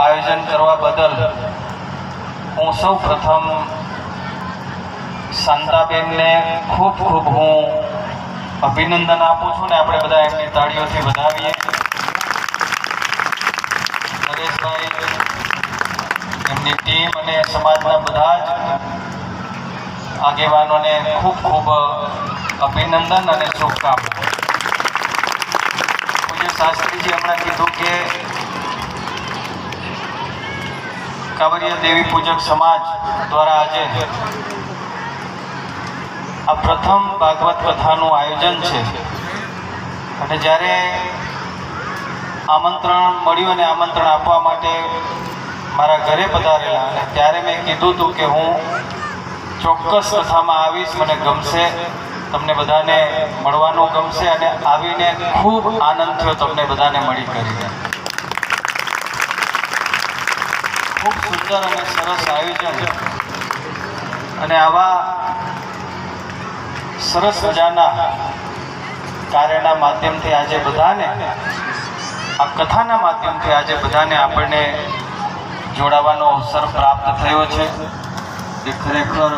આયોજન કરવા બદલ હું સૌ પ્રથમ શાંતાબેનને ખૂબ ખૂબ હું અભિનંદન આપું છું ને આપણે બધા એમની તાળીઓથી વધાવીએ. નરેશભાઈ, એમની ટીમ અને સમાજના બધા જ આગેવાનોને ખૂબ ખૂબ અભિનંદન અને શુભકામના. પૂજ્ય શાસ્ત્રીજી હમણાં કીધું કે કાંવરિયા દેવી પૂજક સમાજ દ્વારા આજે આ પ્રથમ ભાગવત કથાનું આયોજન છે. અને જ્યારે આમંત્રણ મળ્યું અને આમંત્રણ આપવા માટે મારા ઘરે પધારેલા અને ત્યારે મેં કીધું હતું કે હું ચોક્કસ કથામાં આવીશ, મને ગમશે, તમને બધાને મળવાનું ગમશે અને આવીને ખૂબ આનંદ થયો તમને બધાને મળી કરીને. ખૂબ સુંદર અને સરસ આયોજન અને આવા સરસ મજાના કાર્યના માધ્યમથી આજે બધાને આ કથાના માધ્યમથી આજે બધાને આપણને જોડાવાનો અવસર પ્રાપ્ત થયો છે. એ ખરેખર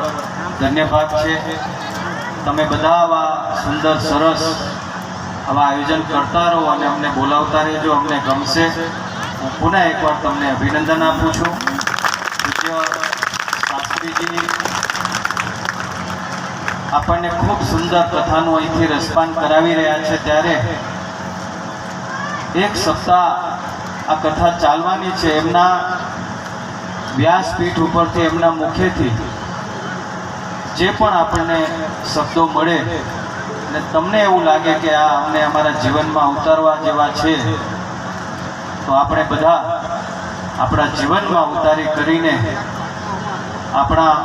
ધન્યવાદ છે. તમે બધા આવા સુંદર સરસ આવા આયોજન કરતા રહો અને અમને બોલાવતા રહેજો, અમને ગમશે. હું પુનઃ એકવાર તમને અભિનંદન આપું છું. પૂજ્ય શાસ્ત્રીજી આપણને ખૂબ સુંદર કથાનું અહીંથી રસપાન કરાવી રહ્યા છે. ત્યારે એક સપ્તાહ આ કથા ચાલવાની છે. એમના વ્યાસપીઠ ઉપરથી એમના મુખેથી જે પણ આપણને શબ્દો મળે અને તમને એવું લાગે કે આ અમને અમારા જીવનમાં ઉતારવા જેવા છે, તો આપણે બધા આપણા જીવનમાં ઉતારી કરીને આપણા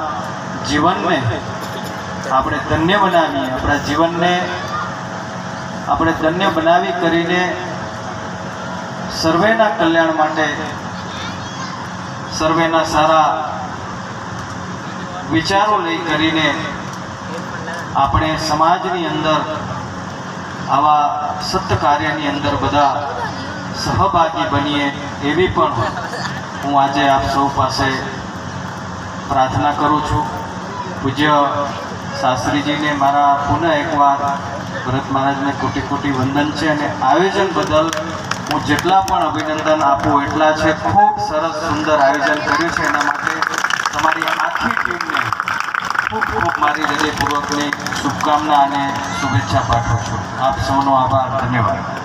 જીવનને આપણે ધન્ય બનાવીએ. આપણા જીવનને આપણે ધન્ય બનાવી કરીને સર્વેના કલ્યાણ માટે, સર્વેના સારા વિચારો લઈ કરીને આપણે સમાજની અંદર આવા સત્ય કાર્યની અંદર બધા સહભાગી બનીએ એવી પણ હું આજે આપ સૌ પાસે પ્રાર્થના કરું છું. પૂજ્ય શાસ્ત્રીજીને મારા પુનઃ એકવાર ભરત મહારાજને કોટી કોટી વંદન છે અને આયોજન બદલ હું જેટલા પણ અભિનંદન આપું એટલા છે. ખૂબ સરસ સુંદર આયોજન કર્યું છે. એના માટે તમારી આખી ટીમને ખૂબ ખૂબ મારી હૃદયપૂર્વકની શુભકામના અને શુભેચ્છા પાઠવું છું. આપ સૌનો આભાર. ધન્યવાદ.